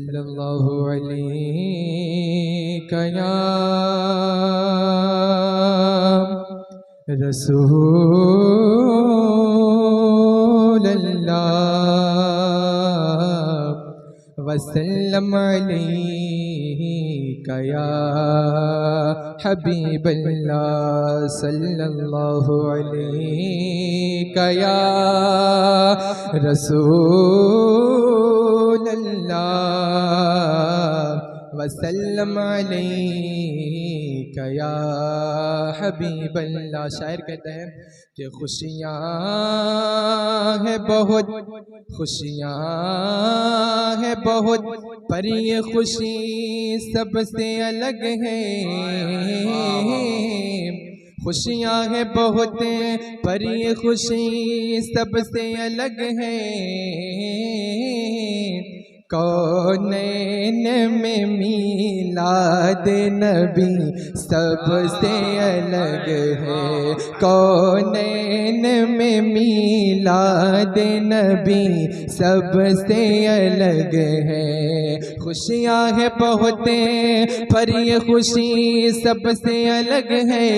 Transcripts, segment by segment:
صلی اللہ علیہ یا رسول اللہ وسلم علیہ یا حبیب اللہ صلی اللہ علیہ یا رسول اللہ وسلم علیہ یا حبیب اللہ۔ شاعر کہتا ہے کہ خوشیاں ہیں بہت، خوشیاں ہیں بہت، پر یہ خوشی سب سے الگ ہے۔ خوشیاں ہیں بہت پر یہ خوشی سب سے الگ ہے۔ کونین میں میلاد نبی سب سے الگ ہے۔ کونین میں میلاد نبی سب سے الگ ہے۔ خوشیاں ہیں بہت پر یہ خوشی سب سے الگ ہے۔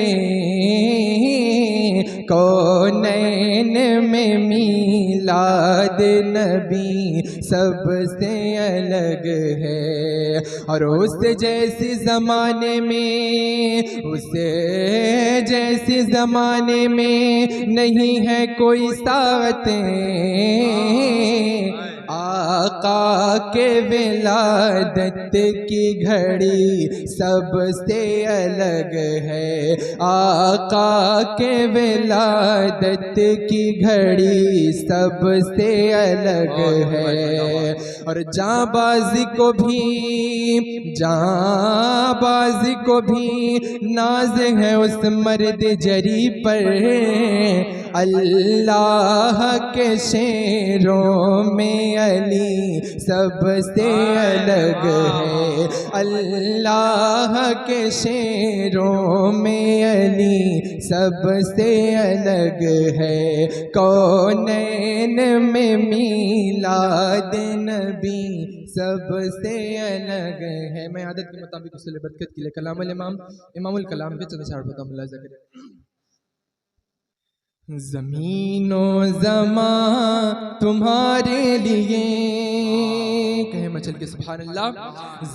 کونین میں میلاد نبی سب سے الگ ہے۔ اور اس جیسی زمانے میں، اس جیسی زمانے میں نہیں ہے کوئی ساتیں۔ آقا کے ولادت کی گھڑی سب سے الگ ہے۔ آقا کے ولادت کی گھڑی سب سے الگ ہے۔ اور جاں بازی کو بھی ناز ہے اس مرد جری پر۔ اللہ کے شیروں میں علی سب سے الگ ہے۔ اللہ کے شیروں میں علی سب سے الگ ہے۔ کونین میں میلاد نبی سب سے الگ ہے۔ میں عادت کے مطابق اس برکت کے لیے کلام الامام امام الکلام کے چند اشعار پڑھتا ہوں، ملاحظہ کریں۔ زمین و زمان تمہارے لیے، کہیں مچل کے سبحان اللہ۔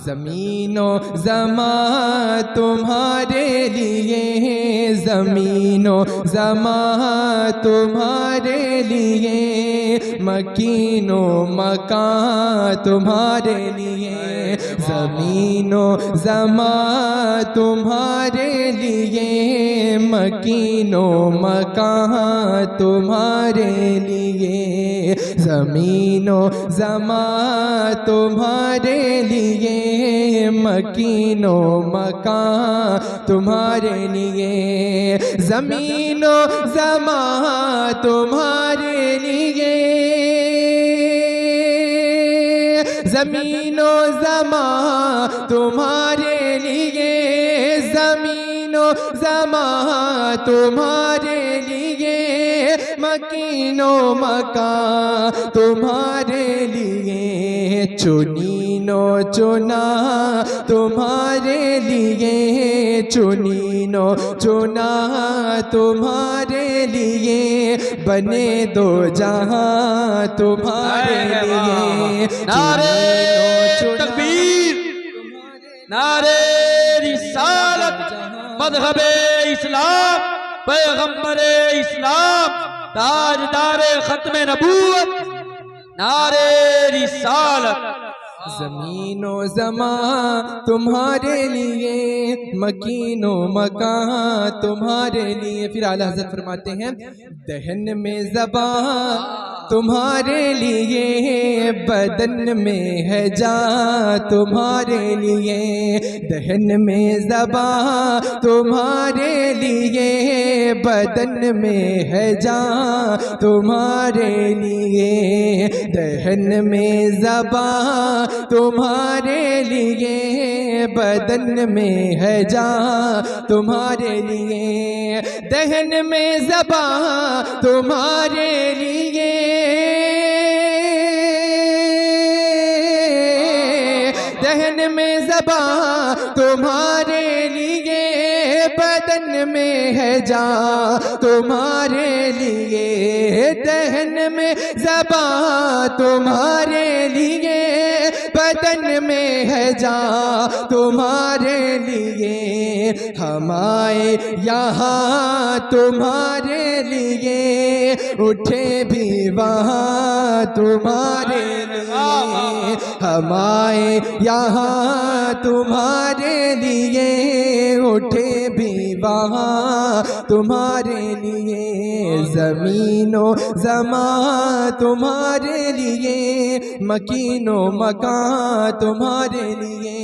زمین و زمان تمہارے لیے، زمین و زمان تمہارے لیے، مکین و مکان تمہارے لیے۔ زمین و زمان تمہارے لیے، مکین و مکان تمہارے لیے۔ زمین و زمان تمہارے لیے، مکین و مکان تمہارے لیے۔ زمین و زمان تمہارے لیے، زمین و زمان تمہارے لیے، زمین و زمان تمہارے لیے، مکین و مکان تمہارے لیے۔ چنین و چنا تمہارے لیے، چنین و چنا تمہارے لیے، بنے دو جہاں تمہارے لیے۔ نعرے تکبیر، نعرے رسالت، مذہب اسلام، پیغمبر اسلام، تاجدار ختم نبوت، نعرے رسالت۔ زمین و زمان تمہارے لیے، مکین و مکان تمہارے لیے۔ پھر اعلیٰ حضرت فرماتے ہیں دہن میں زبان تمہارے لیے، بدن میں ہے جان تمہارے لیے۔ دہن میں زبان تمہارے لیے، بدن میں ہے جان تمہارے لیے۔ دہن میں زبان تمہارے لیے، بدن میں ہے جان تمہارے لیے۔ دہن میں زبان تمہارے لیے، ذہن میں زبان تمہارے لیے، بدن میں ہے جان تمہارے لیے، ذہن میں زبان تمہارے لیے، بدن میں ہے جان تمہارے لیے، ہم آئے یہاں تمہارے لیے، اٹھے بھی وہاں تمہارے لیے، ہم آئے یہاں تمہارے لیے، اٹھے بھی وہاں تمہارے لیے، زمین و زمان تمہارے لیے، مکین و مکان تمہارے لیے،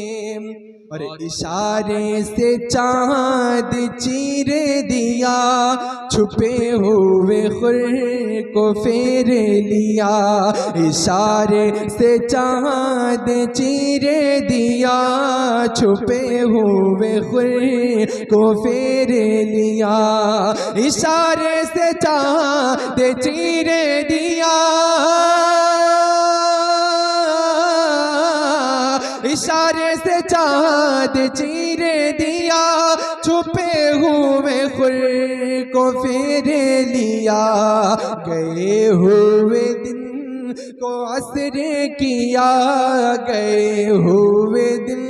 اور اشارے سے چاند چیر دیا، چھپے ہوئے خور کو پھیر لیا، اشارے سے چاند چیر دیا، چھپے ہوئے خور کو پھیر لیا، اشارے سے چاند چیر دیا، اشارے سے چاند چیر دیا، چھپے ہوئے خور کو پھیر لیا، گئے ہوئے دن کو عصر کیا، گئے ہوئے دن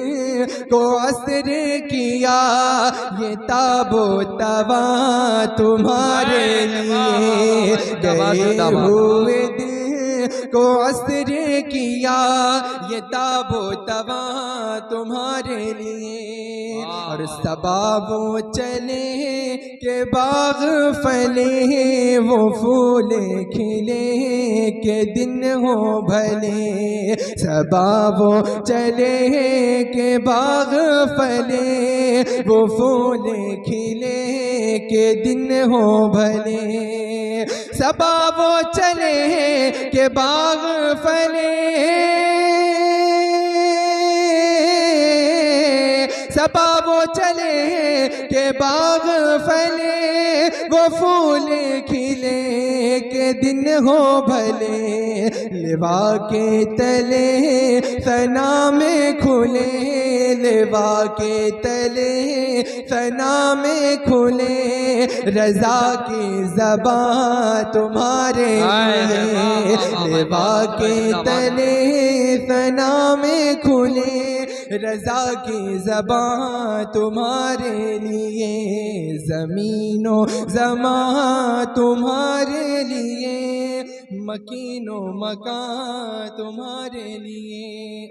کو عصر کیا، یہ تاب و تواں تمہارے لیے، گئے ہوئے دن کو عصر کیا، یہ تاب و تواں تمہارے لیے، اور صبا وہ چلے کہ باغ پھلے، وہ پھول کھلے کہ دن ہو بھلے، صبا وہ چلے کہ باغ پھلے، وہ پھول کھلے کہ دن ہو بھلے، صبا وہ چلے کہ باغ پھلے، صبا وہ چلے کہ باغ پھلے، وہ پھول کھلے کہ دن ہو بھلے، لوا کے تلے ثنا میں کھلے، لوا کے تلے ثنا میں کھلے، رضا کی زبان تمہارے لیے، لوا کے تلے ثنا میں کھلے، رضا کی زبان تمہارے لیے، زمین و زمان تمہارے لیے، مکین و مکان تمہارے لیے۔